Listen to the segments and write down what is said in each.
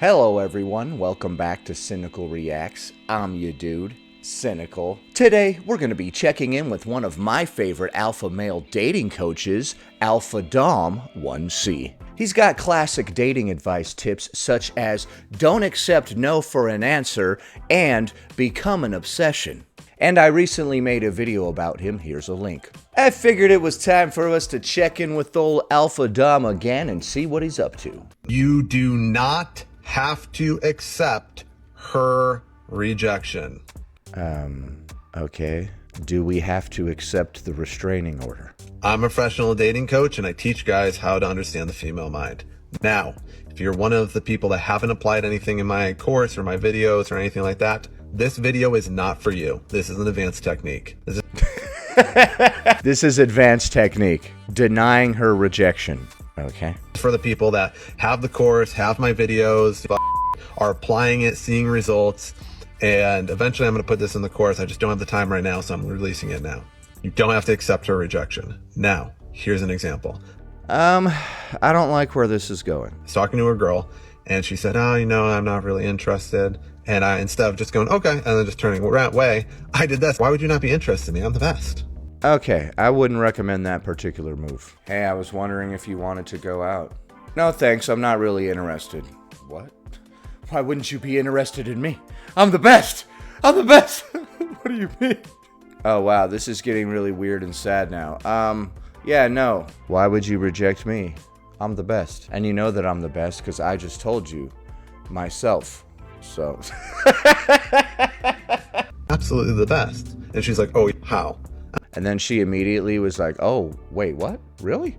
Hello everyone, welcome back to Cynical Reacts. I'm your dude, Cynical. Today, we're going to be checking in with one of my favorite alpha male dating coaches, Alpha Dom 1C. He's got classic dating advice tips such as don't accept no for an answer and become an obsession. And I recently made a video about him, here's a link. I figured it was time for us to check in with old Alpha Dom again and see what he's up to. You do not have to accept her rejection. Okay. Do we have to accept the restraining order? I'm a professional dating coach and I teach guys how to understand the female mind. Now, if you're one of the people that haven't applied anything in my course or my videos or anything like that, this video is not for you. This is an advanced technique. This is advanced technique. Denying her rejection. Okay. For the people that have the course, have my videos, are applying it, seeing results, and eventually I'm going to put this in the course. I just don't have the time right now, so I'm releasing it now. You don't have to accept her rejection. Now, here's an example. I don't like where this is going. I was talking to a girl, and she said, oh, I'm not really interested. And I, instead of just going, okay, and then just turning away, I did this. Why would you not be interested in me? I'm the best. Okay, I wouldn't recommend that particular move. Hey, I was wondering if you wanted to go out. No thanks, I'm not really interested. What? Why wouldn't you be interested in me? I'm the best! I'm the best! What do you mean? Oh wow, this is getting really weird and sad now. Yeah, no. Why would you reject me? I'm the best. And you know that I'm the best because I just told you myself. So. Absolutely the best. And she's like, oh, how? And then she immediately was like, oh, wait, what? Really?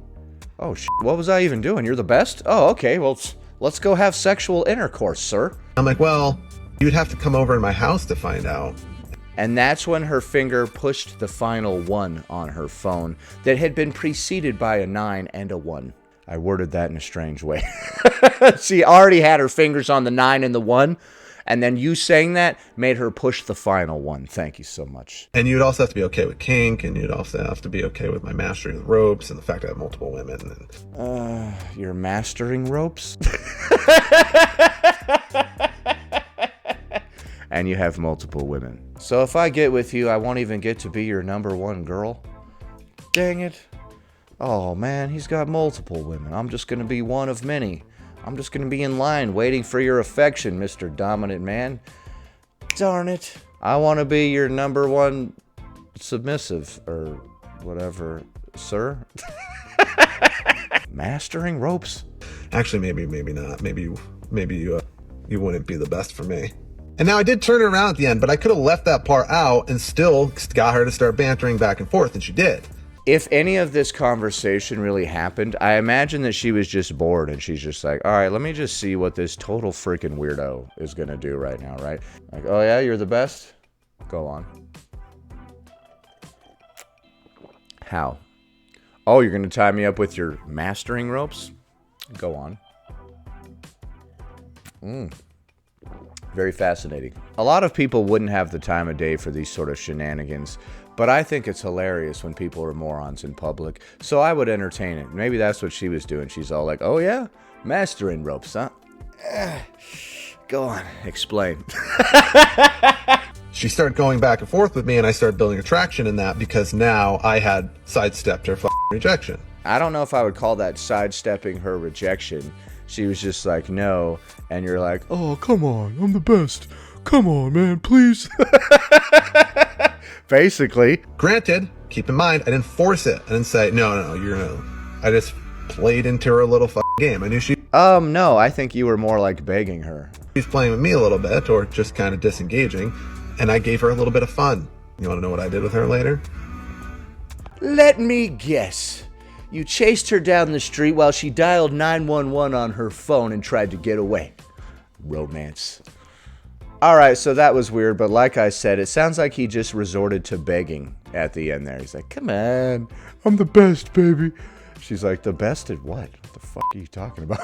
Oh, what was I even doing? You're the best? Oh, okay, well, let's go have sexual intercourse, sir. I'm like, well, you'd have to come over to my house to find out. And that's when her finger pushed the final 1 on her phone that had been preceded by a 9 and a 1. I worded that in a strange way. She already had her fingers on the 9 and the 1. And then you saying that made her push the final 1. Thank you so much. And you'd also have to be okay with kink, and you'd also have to be okay with my mastering of the ropes and the fact I have multiple women. And you're mastering ropes? And you have multiple women. So if I get with you, I won't even get to be your number 1 girl? Dang it. Oh man, he's got multiple women. I'm just gonna be one of many. I'm just gonna be in line waiting for your affection, Mr. Dominant Man. Darn it. I wanna be your number 1 submissive, or whatever, sir. Mastering ropes? Actually, maybe not. Maybe you wouldn't be the best for me. And now I did turn it around at the end, but I could have left that part out and still got her to start bantering back and forth, and she did. If any of this conversation really happened, I imagine that she was just bored and she's just like, all right, let me just see what this total freaking weirdo is going to do right now, right? Like, oh yeah, you're the best? Go on. How? Oh, you're going to tie me up with your mastering ropes? Go on. Very fascinating. A lot of people wouldn't have the time of day for these sort of shenanigans, but I think it's hilarious when people are morons in public, so I would entertain it. Maybe that's what she was doing. She's all like, oh yeah? Mastering ropes, huh? Go on, explain. She started going back and forth with me, and I started building attraction in that because now I had sidestepped her rejection. I don't know if I would call that sidestepping her rejection. She was just like, no, and you're like, oh, come on, I'm the best. Come on, man, please. Basically. Granted, keep in mind, I didn't force it. I didn't say, no, you're no. I just played into her little game. I knew she... No, I think you were more like begging her. She's playing with me a little bit, or just kind of disengaging, and I gave her a little bit of fun. You want to know what I did with her later? Let me guess. You chased her down the street while she dialed 911 on her phone and tried to get away. Romance. Alright, so that was weird, but like I said, it sounds like he just resorted to begging at the end there. He's like, come on, I'm the best, baby. She's like, the best at what? What the fuck are you talking about?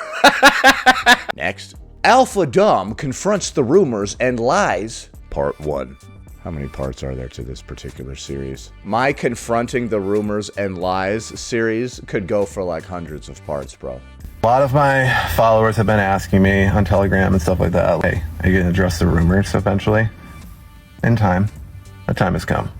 Next. Alpha Dom confronts the rumors and lies, part 1. How many parts are there to this particular series? My Confronting the Rumors and Lies series could go for like hundreds of parts, bro. A lot of my followers have been asking me on Telegram and stuff like that, hey, are you going to address the rumors eventually? In time. The time has come.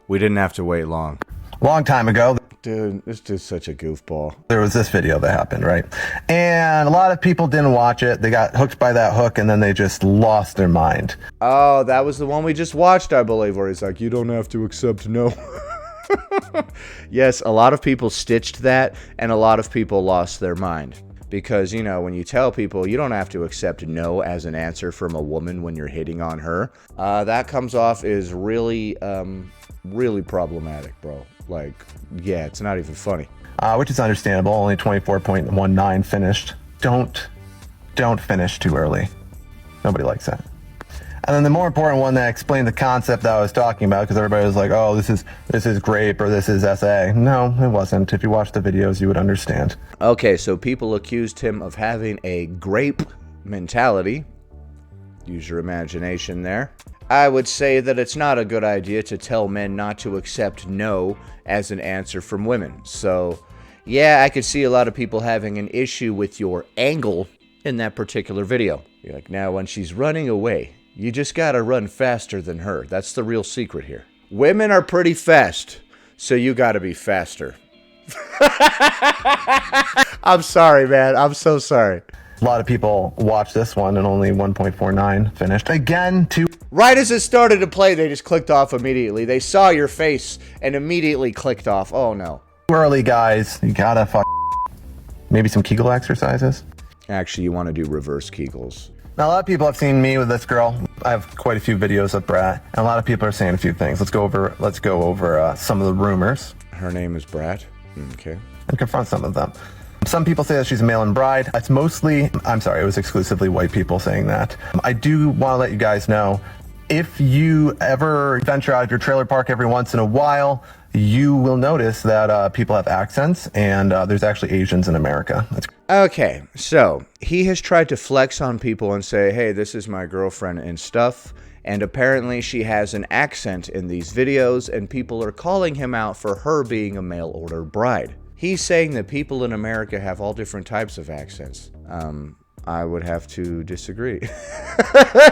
We didn't have to wait long. Long time ago. Dude, this dude's such a goofball. There was this video that happened, right? And a lot of people didn't watch it. They got hooked by that hook and then they just lost their mind. Oh, that was the one we just watched, I believe, where he's like, you don't have to accept no. Yes, a lot of people stitched that and a lot of people lost their mind. Because, you know, when you tell people you don't have to accept no as an answer from a woman when you're hitting on her, that comes off as really, really problematic, bro. Like, yeah, it's not even funny. Which is understandable. Only 24.19 finished. Don't finish too early. Nobody likes that. And then the more important one that explained the concept that I was talking about, because everybody was like, oh, this is grape or this is SA. No, it wasn't. If you watch the videos, you would understand. Okay, so people accused him of having a grape mentality. Use your imagination there. I would say that it's not a good idea to tell men not to accept no as an answer from women. So, yeah, I could see a lot of people having an issue with your angle in that particular video. You're like, now when she's running away, you just gotta run faster than her. That's the real secret here. Women are pretty fast, so you gotta be faster. I'm sorry, man. I'm so sorry. A lot of people watched this one and only 1.49 finished. Again, right as it started to play, they just clicked off immediately. They saw your face and immediately clicked off. Oh, no. Too early, guys. You gotta maybe some Kegel exercises. Actually, you want to do reverse Kegels. Now, a lot of people have seen me with this girl. I have quite a few videos of Brat, and a lot of people are saying a few things. Let's go over some of the rumors. Her name is Brat. Okay. And confront some of them. Some people say that she's a mail-in bride. It's mostly, I'm sorry, it was exclusively white people saying that. I do want to let you guys know, if you ever venture out of your trailer park every once in a while, you will notice that people have accents, and there's actually Asians in America. Okay, so he has tried to flex on people and say, hey, this is my girlfriend and stuff, and apparently she has an accent in these videos, and people are calling him out for her being a mail-order bride. He's saying that people in America have all different types of accents. I would have to disagree.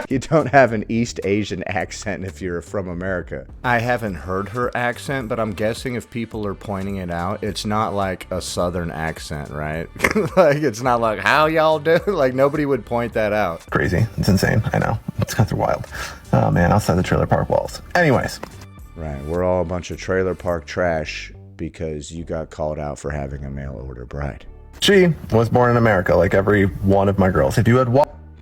You don't have an East Asian accent if you're from America. I haven't heard her accent, but I'm guessing if people are pointing it out, it's not like a Southern accent, right? Like, it's not like, how y'all do? Like, nobody would point that out. Crazy. It's insane. I know. It's kind of wild. Oh, man, outside the trailer park walls. Anyways. Right. We're all a bunch of trailer park trash because you got called out for having a mail order bride. She was born in America, like every one of my girls. If you had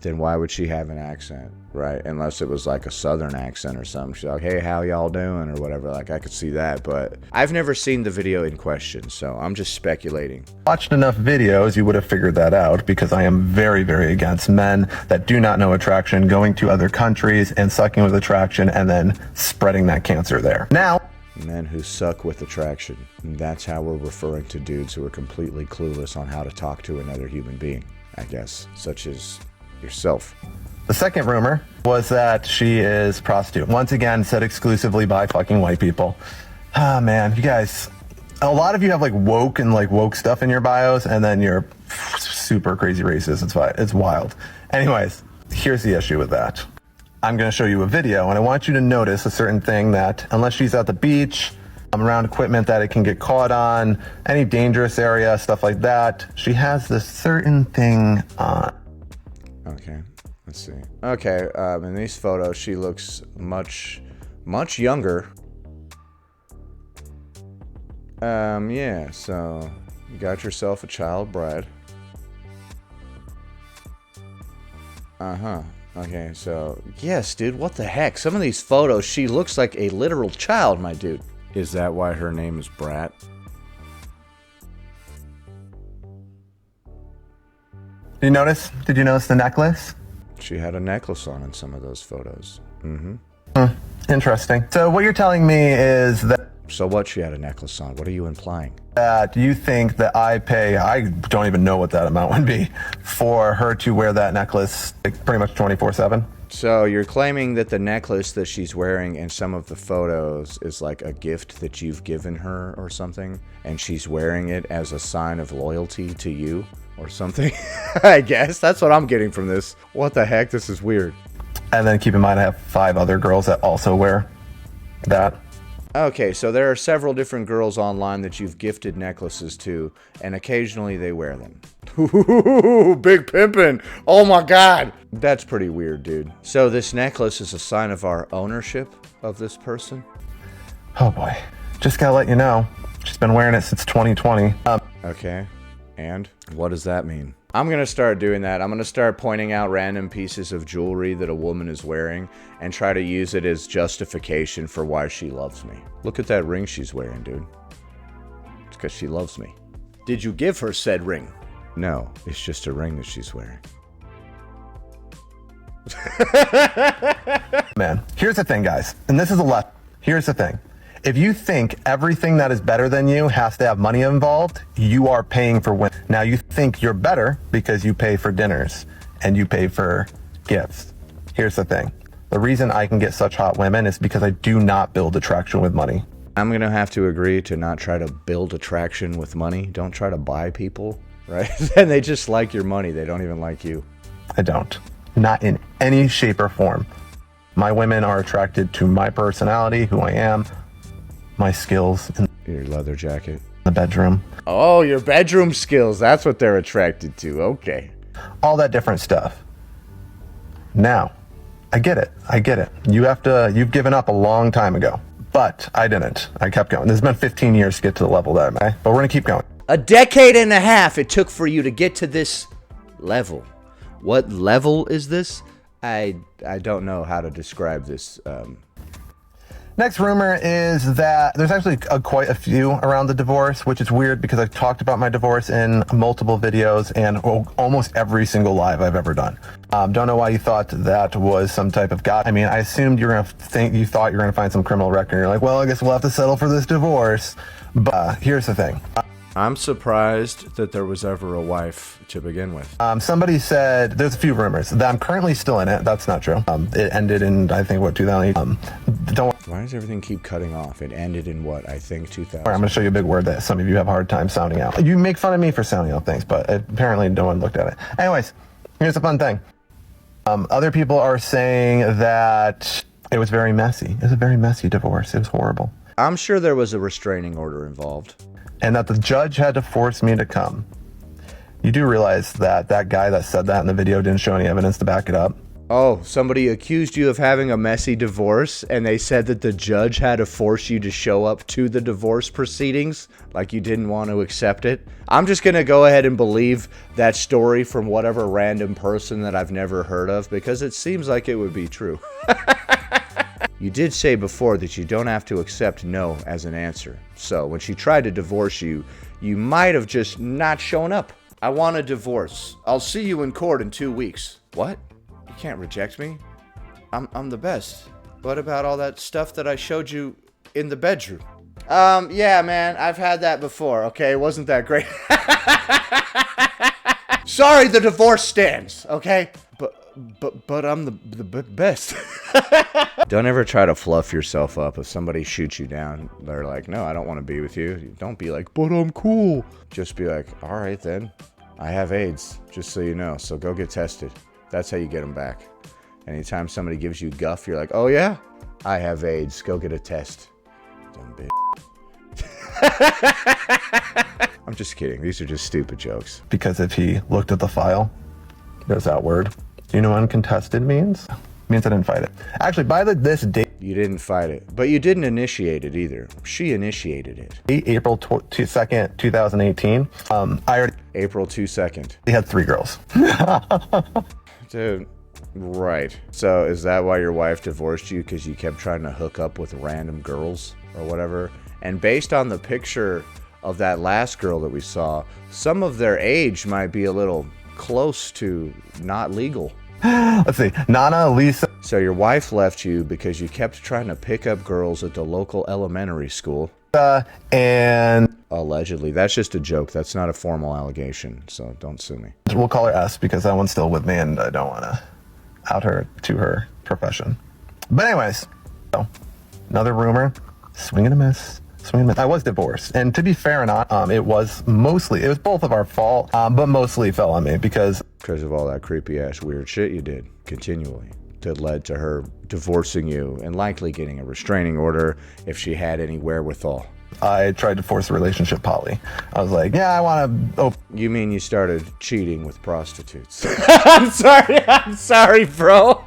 then why would she have an accent, right? Unless it was like a Southern accent or something. She's like, hey, how y'all doing, or whatever. Like, I could see that, but I've never seen the video in question, so I'm just speculating. Watched enough videos, you would have figured that out, because I am very, very against men that do not know attraction going to other countries and sucking with attraction and then spreading that cancer there. Now, men who suck with attraction. And that's how we're referring to dudes who are completely clueless on how to talk to another human being, I guess, such as yourself. The second rumor was that she is a prostitute. Once again, said exclusively by fucking white people. Ah, man, you guys, a lot of you have like woke stuff in your bios, and then you're super crazy racist. It's wild. Anyways, here's the issue with that. I'm going to show you a video, and I want you to notice a certain thing that, unless she's at the beach, around equipment that it can get caught on, any dangerous area, stuff like that, she has this certain thing on. Okay, let's see. Okay, in these photos, she looks much younger. Yeah, so you got yourself a child bride. Uh-huh. Okay, so, yes, dude, what the heck? Some of these photos, she looks like a literal child, my dude. Is that why her name is Brat? Did you notice the necklace? She had a necklace on in some of those photos. Mm-hmm. Interesting. So what you're telling me is that... So what, she had a necklace on? What are you implying? That you think that I don't even know what that amount would be, for her to wear that necklace like, pretty much 24/7? So you're claiming that the necklace that she's wearing in some of the photos is like a gift that you've given her or something, and she's wearing it as a sign of loyalty to you or something? I guess that's what I'm getting from this. What the heck? This is weird. And then keep in mind I have 5 other girls that also wear that. Okay, so there are several different girls online that you've gifted necklaces to, and occasionally they wear them. Ooh, big pimpin'! Oh my god! That's pretty weird, dude. So this necklace is a sign of our ownership of this person? Oh boy. Just gotta let you know, she's been wearing it since 2020. Okay, and what does that mean? I'm gonna start doing that. I'm gonna start pointing out random pieces of jewelry that a woman is wearing and try to use it as justification for why she loves me. Look at that ring she's wearing, dude. It's because she loves me. Did you give her said ring? No, it's just a ring that she's wearing. Man, here's the thing, guys, and this is a lot. Here's the thing. If you think everything that is better than you has to have money involved, you are paying for women. Now you think you're better because you pay for dinners and you pay for gifts. Here's the thing. The reason I can get such hot women is because I do not build attraction with money. I'm going to have to agree to not try to build attraction with money. Don't try to buy people, right? And they just like your money. They don't even like you. I don't. Not in any shape or form. My women are attracted to my personality, who I am, my skills in Your leather jacket. the bedroom. Oh, your bedroom skills. That's what they're attracted to. Okay. All that different stuff. Now, I get it. You've given up a long time ago. But I didn't. I kept going. This has been 15 years to get to the level that I'm at. But we're going to keep going. A decade and a half it took for you to get to this level. What level is this? I don't know how to describe this. Next rumor is that there's actually quite a few around the divorce, which is weird because I've talked about my divorce in multiple videos and almost every single live I've ever done. Don't know why you thought that was some type of God. I mean, I assumed you thought you were gonna find some criminal record. You're like, well, I guess we'll have to settle for this divorce. But here's the thing. I'm surprised that there was ever a wife to begin with. Somebody said, there's a few rumors that I'm currently still in it. That's not true. It ended in, I think, 2008. Why does everything keep cutting off? It ended in what? I think 2000. I'm going to show you a big word that some of you have a hard time sounding out. You make fun of me for sounding out things, but apparently no one looked at it. Anyways, here's a fun thing. Other people are saying that it was very messy. It was a very messy divorce. It was horrible. I'm sure there was a restraining order involved. And that the judge had to force me to come. You do realize that that guy that said that in the video didn't show any evidence to back it up? Oh, somebody accused you of having a messy divorce, and they said that the judge had to force you to show up to the divorce proceedings, like you didn't want to accept it. I'm just going to go ahead and believe that story from whatever random person that I've never heard of, because it seems like it would be true. You did say before that you don't have to accept no as an answer. So when she tried to divorce you, you might have just not shown up. I want a divorce. I'll see you in court in 2 weeks. What? You can't reject me? I'm the best. What about all that stuff that I showed you in the bedroom? Yeah, man, I've had that before, okay? It wasn't that great. Sorry, the divorce stands, okay? But I'm the best. Don't ever try to fluff yourself up. If somebody shoots you down, they're like, no, I don't want to be with you. Don't be like, but I'm cool. Just be like, all right then. I have AIDS, just so you know. So go get tested. That's how you get them back. Anytime somebody gives you guff, you're like, oh yeah? I have AIDS. Go get a test. Dumb bitch. I'm just kidding. These are just stupid jokes. Because if he looked at the file, there's that word. Do you know what uncontested means? It means I didn't fight it. Actually, by this date... You didn't fight it. But you didn't initiate it either. She initiated it. April 2nd, 2018. I already... April 2nd. He had 3 girls. Dude, right. So is that why your wife divorced you? Because you kept trying to hook up with random girls or whatever? And based on the picture of that last girl that we saw, some of their age might be a little close to not legal. Let's see. Nana, Lisa. So your wife left you because you kept trying to pick up girls at the local elementary school. And... Allegedly. That's just a joke. That's not a formal allegation. So don't sue me. We'll call her S because that one's still with me and I don't want to out her to her profession. But anyways, so another rumor, swing and a miss. I was divorced, and to be fair or not, it was both of our fault, but mostly fell on me because of all that creepy ass weird shit you did continually that led to her divorcing you and likely getting a restraining order if she had any wherewithal. I tried to force a relationship poly. I was like, yeah, I want to. You mean you started cheating with prostitutes? I'm sorry, bro.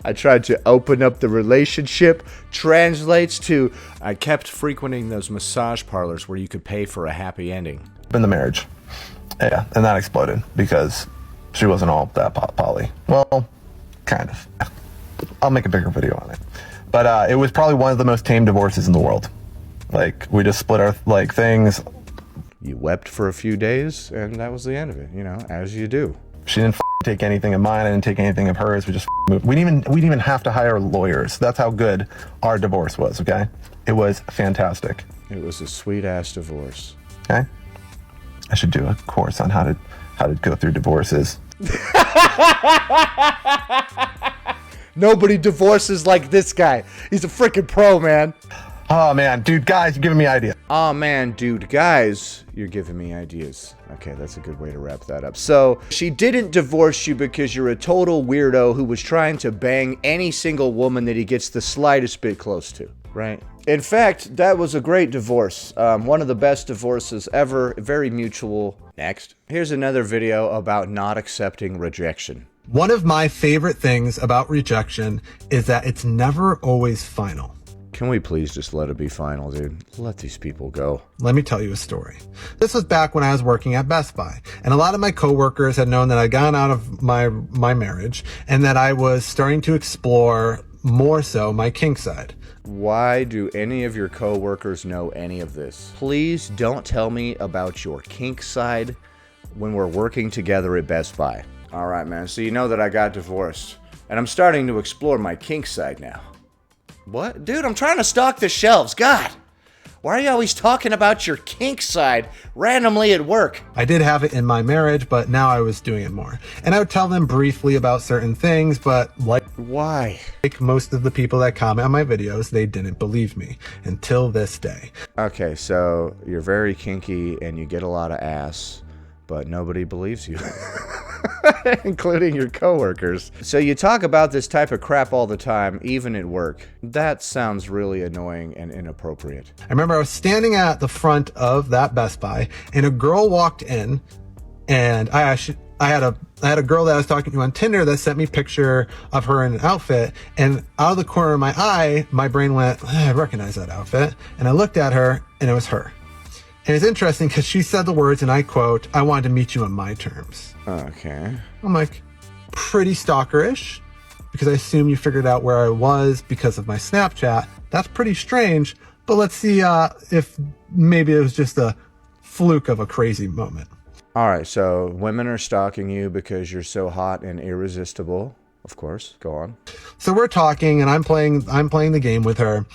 I tried to open up the relationship. Translates to, I kept frequenting those massage parlors where you could pay for a happy ending. In the marriage. Yeah, and that exploded because she wasn't all that poly. Well, kind of. I'll make a bigger video on it. But it was probably one of the most tame divorces in the world. Like, we just split our, things. You wept for a few days, and that was the end of it, as you do. She didn't take anything of mine. I didn't take anything of hers. We just moved. We didn't even have to hire lawyers. That's how good our divorce was, okay? It was fantastic. It was a sweet-ass divorce. Okay? I should do a course on how to go through divorces. Nobody divorces like this guy. He's a freaking pro, man. Oh, man. Dude, guys, you're giving me ideas. Oh, man, dude, guys, you're giving me ideas. Okay, that's a good way to wrap that up. So, she didn't divorce you because you're a total weirdo who was trying to bang any single woman that he gets the slightest bit close to, right? In fact, that was a great divorce. One of the best divorces ever. Very mutual. Next. Here's another video about not accepting rejection. One of my favorite things about rejection is that it's never always final. Can we please just let it be final, dude? Let these people go. Let me tell you a story. This was back when I was working at Best Buy, and a lot of my coworkers had known that I'd gotten out of my marriage and that I was starting to explore more so my kink side. Why do any of your coworkers know any of this? Please don't tell me about your kink side when we're working together at Best Buy. All right, man. So you know that I got divorced, and I'm starting to explore my kink side now. What? Dude, I'm trying to stock the shelves. God, why are you always talking about your kink side randomly at work? I did have it in my marriage, but now I was doing it more. And I would tell them briefly about certain things, but why? Like most of the people that comment on my videos, they didn't believe me until this day. Okay, so you're very kinky and you get a lot of ass, but nobody believes you. Including your coworkers. So you talk about this type of crap all the time, even at work. That sounds really annoying and inappropriate. I remember I was standing at the front of that Best Buy, and a girl walked in, and I had a girl that I was talking to on Tinder that sent me a picture of her in an outfit, and out of the corner of my eye, my brain went, I recognize that outfit, and I looked at her, and it was her. And it's interesting because she said the words, and I quote, "I wanted to meet you on my terms." Okay. I'm like, pretty stalkerish, because I assume you figured out where I was because of my Snapchat. That's pretty strange, but let's see if maybe it was just a fluke of a crazy moment. All right, so women are stalking you because you're so hot and irresistible. Of course, go on. So we're talking, and I'm playing the game with her.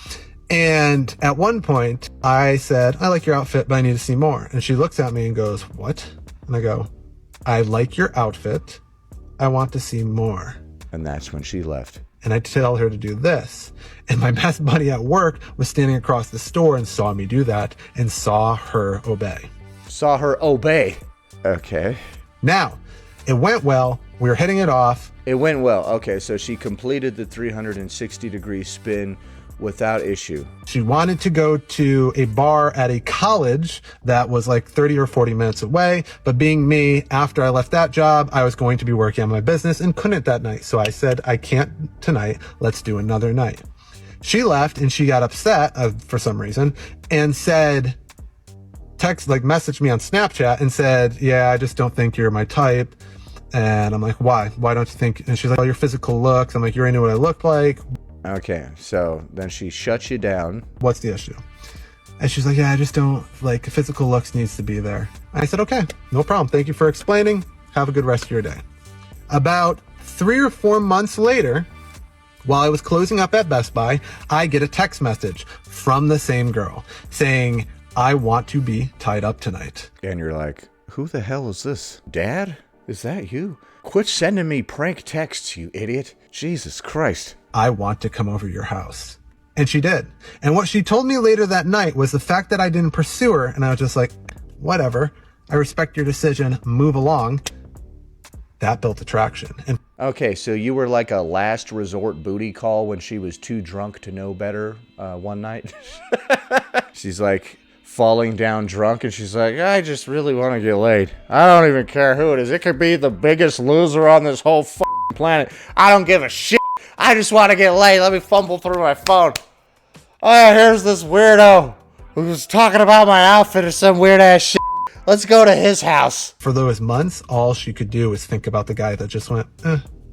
And at one point, I said, "I like your outfit, but I need to see more." And she looks at me and goes, "What?" And I go, "I like your outfit. I want to see more." And that's when she left. And I tell her to do this. And my best buddy at work was standing across the store and saw me do that and saw her obey. Saw her obey. Okay. Now, it went well. We were hitting it off. It went well. Okay, so she completed the 360-degree spin without issue. She wanted to go to a bar at a college that was like 30 or 40 minutes away, but being me, after I left that job, I was going to be working on my business and couldn't that night. So I said, "I can't tonight. Let's do another night." She left and she got upset for some reason and said, messaged me on Snapchat and said, "Yeah, I just don't think you're my type." And I'm like, "Why? Why don't you think?" And she's like, "Oh, your physical looks." I'm like, "You're into what I look like." Okay, so then she shuts you down. "What's the issue?" And she's like, "Yeah, I just don't, physical looks needs to be there." I said, "Okay, no problem. Thank you for explaining. Have a good rest of your day." About 3 or 4 months later, while I was closing up at Best Buy, I get a text message from the same girl saying, "I want to be tied up tonight." And you're like, who the hell is this? Dad? Is that you? Quit sending me prank texts, you idiot. Jesus Christ. I want to come over your house. And she did. And what she told me later that night was the fact that I didn't pursue her, and I was just like, whatever. I respect your decision. Move along. That built attraction. And Okay, so you were like a last resort booty call when she was too drunk to know better one night? She's like falling down drunk and she's like, I just really want to get laid. I don't even care who it is. It could be the biggest loser on this whole planet. I don't give a shit. I just want to get laid. Let me fumble through my phone. Oh, here's this weirdo who's talking about my outfit or some weird ass shit. Let's go to his house. for those months, all she could do was think about the guy that just went,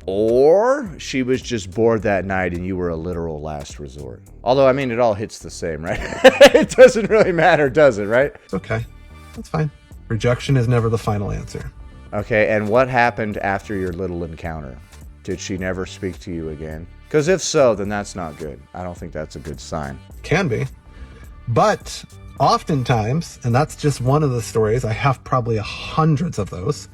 Or she was just bored that night and you were a literal last resort. Although, I mean, it all hits the same, right? It doesn't really matter, does it, right? It's okay. That's fine. Rejection is never the final answer. Okay, and what happened after your little encounter? Did she never speak to you again? Because if so, then that's not good. I don't think that's a good sign. Can be. But oftentimes, and that's just one of the stories, I have probably hundreds of those,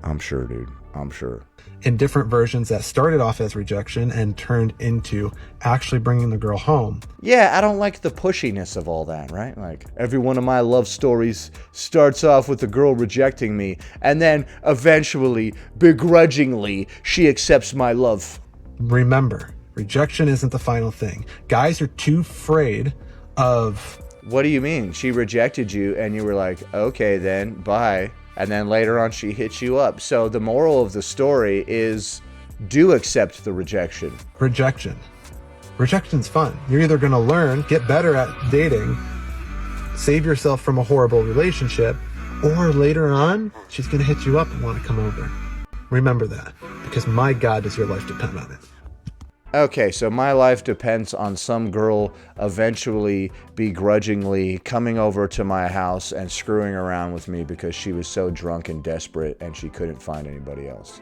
I'm sure, dude. I'm sure. in different versions that started off as rejection and turned into actually bringing the girl home. Yeah, I don't like the pushiness of all that, right? Like, every one of my love stories starts off with the girl rejecting me, and then eventually, begrudgingly, she accepts my love. Remember, rejection isn't the final thing. Guys are too afraid of... What do you mean? She rejected you, and you were like, okay, then, bye. And then later on, she hit you up. So the moral of the story is, do accept the rejection. Rejection. Rejection's fun. You're either going to learn, get better at dating, save yourself from a horrible relationship, or later on, she's going to hit you up and want to come over. Remember that, because my God, does your life depend on it. Okay, so my life depends on some girl eventually begrudgingly coming over to my house and screwing around with me because she was so drunk and desperate and she couldn't find anybody else.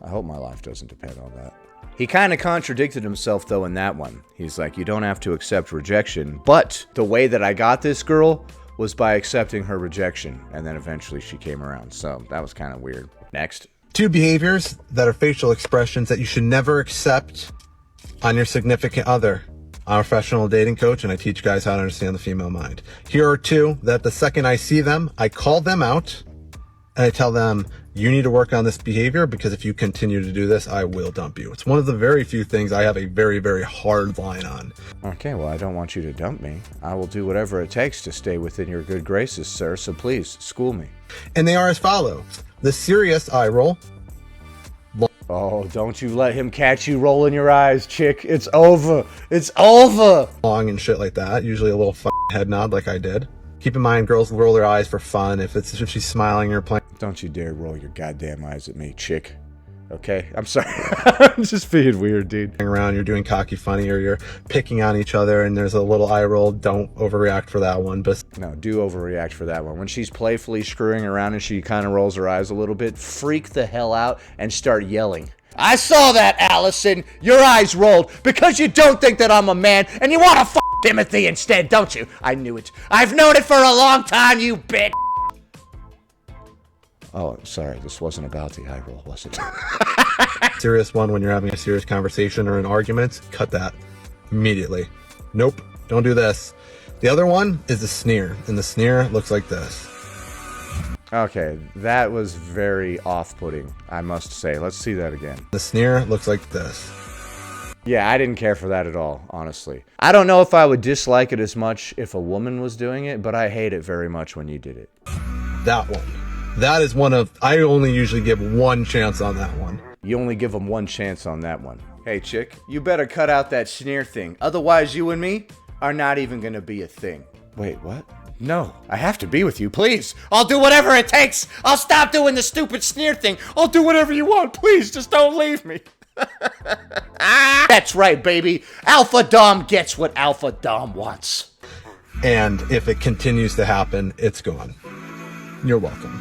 I hope my life doesn't depend on that. He kind of contradicted himself, though, in that one. He's like, you don't have to accept rejection, but the way that I got this girl was by accepting her rejection, and then eventually she came around, so that was kind of weird. Next. 2 behaviors that are facial expressions that you should never accept on your significant other. I'm a professional dating coach and I teach guys how to understand the female mind. Here are 2 that the second I see them, I call them out and I tell them, you need to work on this behavior because if you continue to do this, I will dump you. It's one of the very few things I have a very, very hard line on. Okay, well, I don't want you to dump me. I will do whatever it takes to stay within your good graces, sir, so please, school me. And they are as follows. The serious eye roll. Oh, don't you let him catch you rolling your eyes, chick. It's over. It's over. Long and shit like that. Usually a little head nod like I did. Keep in mind, girls roll their eyes for fun. If she's smiling or playing. Don't you dare roll your goddamn eyes at me, chick. Okay? I'm sorry. I'm just being weird, dude. Around, you're doing cocky funny or you're picking on each other and there's a little eye roll. Don't overreact for that one. But No, do overreact for that one. When she's playfully screwing around and she kind of rolls her eyes a little bit, freak the hell out and start yelling. I saw that, Allison. Your eyes rolled because you don't think that I'm a man and you want to f*** Timothy instead, don't you? I knew it. I've known it for a long time, you bitch. Oh, sorry. This wasn't about the eye roll, was it? serious one, when you're having a serious conversation or an argument, cut that immediately. Nope, don't do this. The other one is the sneer, and the sneer looks like this. Okay, that was very off-putting, I must say. Let's see that again. The sneer looks like this. Yeah, I didn't care for that at all, honestly. I don't know if I would dislike it as much if a woman was doing it, but I hate it very much when you did it. That one. That is one of, I only usually give one chance on that one. You only give them one chance on that one. Hey, chick, you better cut out that sneer thing. Otherwise, you and me are not even gonna be a thing. Wait, what? No, I have to be with you, please. I'll do whatever it takes. I'll stop doing the stupid sneer thing. I'll do whatever you want. Please, just don't leave me. That's right, baby. Alpha Dom gets what Alpha Dom wants. And if it continues to happen, it's gone. You're welcome.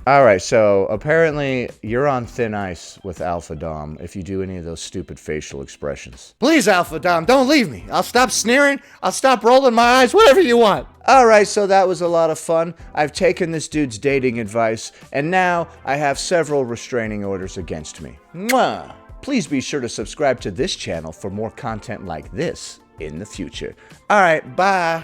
All right, so apparently you're on thin ice with Alpha Dom if you do any of those stupid facial expressions. Please, Alpha Dom, don't leave me. I'll stop sneering. I'll stop rolling my eyes. Whatever you want. All right, so that was a lot of fun. I've taken this dude's dating advice, and now I have several restraining orders against me. Mwah! Please be sure to subscribe to this channel for more content like this in the future. All right, bye.